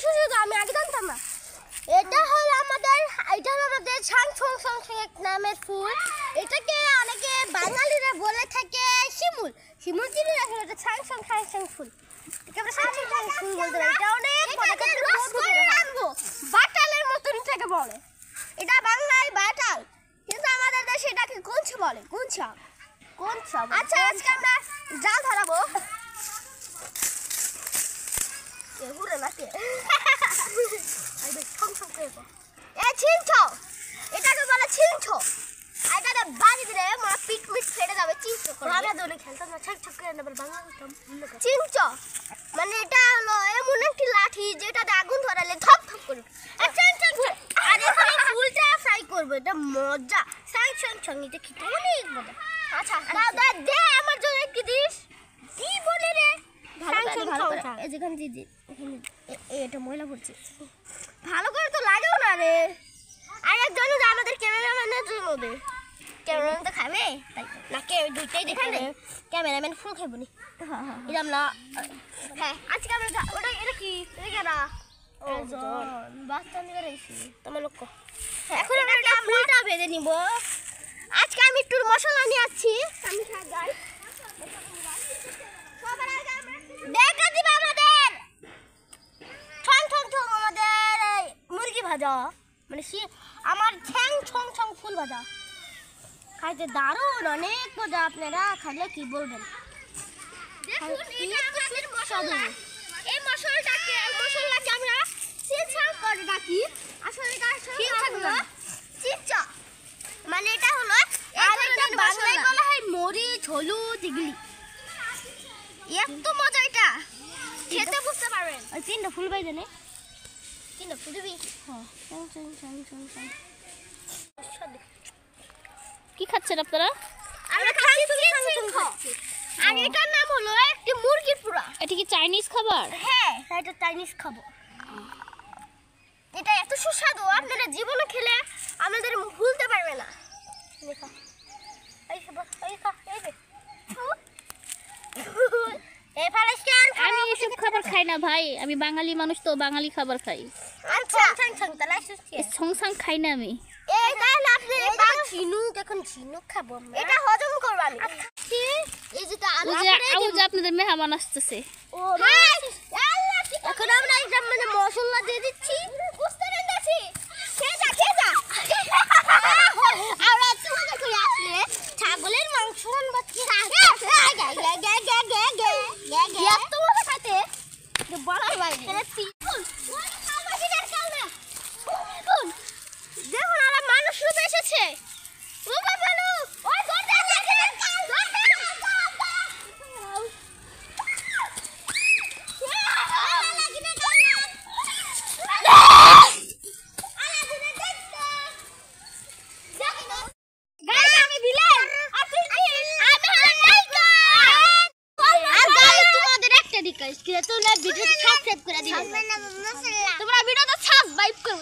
সুস্বাদু, আমি আগে জানতাম না। এটা হলো আমাদের এক নামের ফুল। এটাকে অনেকে বাঙালিরা বলে থাকে শিমুল। শিমুল চিনি না, এটা ছাং ফুল। এটাকে আমরা ছাং ফুল বলতে পারি। এটা অনেক বাটালের মতন থেকে বলে। এটা বাংলায় বাটাল, কিন্তু আমাদের দেশে এটাকে কোনছা বলে। কোনছা। আচ্ছা, আজকে আমরা জাল ধরাবো। ঘুরে নাকি এটাকে বলে ছিনছো। এটাতে বাড়ি দিলে পিট ফেটে যাবে। চিনছো মানে এটা হলো এমন একটি লাঠি যেটাতে আগুন ধরালে ধপ ধপ করবে। আর এখানে ফুলটা ফ্রাই করবো। এটা মজা। ছং এটা খেতে অনেক মজা। আচ্ছা দাদা দে আমার জন্য একটু দিস। কি বলে রে? যেখানে দিদি এটা ময়লা পড়ছে, ভালো করে তো লাগেও না রে। আর একজন আমাদের ক্যামেরাম্যানের জন্য দে। ক্যামেরাম্যান তো খাবে নাকি দুইটাই দেখাবে। ক্যামেরাম্যান ফুল খাবো নি এরকম না। হ্যাঁ আজকে আমরা ওটা এটা কি না বাচ্চা নিয়ে রয়েছি তোমার লোক। এখন আমরা ফুলটা ভেজে নিব। আজকে আমি একটু মশলা নিয়ে আসছি। আমি দেখা দিবা আমাদের আমাদের মুরগি ভাজা, মানে আমার ছং ফুল ভাজা খাইতে দারুণ অনেক মজা। আপনারা খাইলে কি বলবেন। এই মশলাটাকে আমরা চিনছাং করে ডাকি। আসলে এটা চিনচা, মানে এটা হলো বাংলায় বলা হয় মরিচ হলুদ এগুলি। এত মজা এটা খেতে, বুঝতে পারবেন। ওই তিনটা ফুল বাইরে নে, তিনটা ফুল দিবি। কি খাচ্ছেন আপনারা? আমরা খাচ্ছি। আর এটার নাম হলো একটি মুরগির পুরা। এটা কি চাইনিজ খাবার? হ্যাঁ, এটা চাইনিজ খাবার। এটা এত সুস্বাদু, আপনারা জীবনে খেলে আমাদের ভুলতে পারবে না। আমি এসব খাবার খাই না ভাই, আমি বাঙালি মানুষ তো বাঙালি খাবার খাই। আচ্ছা ছংসাং খাই না আমি। এটা হজম করব আমি। এই যে আপনাদের মেহমান আসতেছে। এখন আমরা একদম মানে মশলা দিয়ে দিচ্ছি। বুঝতে পেরেছি। আমরা তোমাদের করে আসলে ছাগলের মাংস বাচ্চা তোমাদের সাথে বলার বাইরে দেখুন আর মানুষ রূপে এসেছে। তোমরা ভিডিওটা সাবস্ক্রাইব করে দিও। তোমরা ভিডিওটা সাবস্ক্রাইব করো।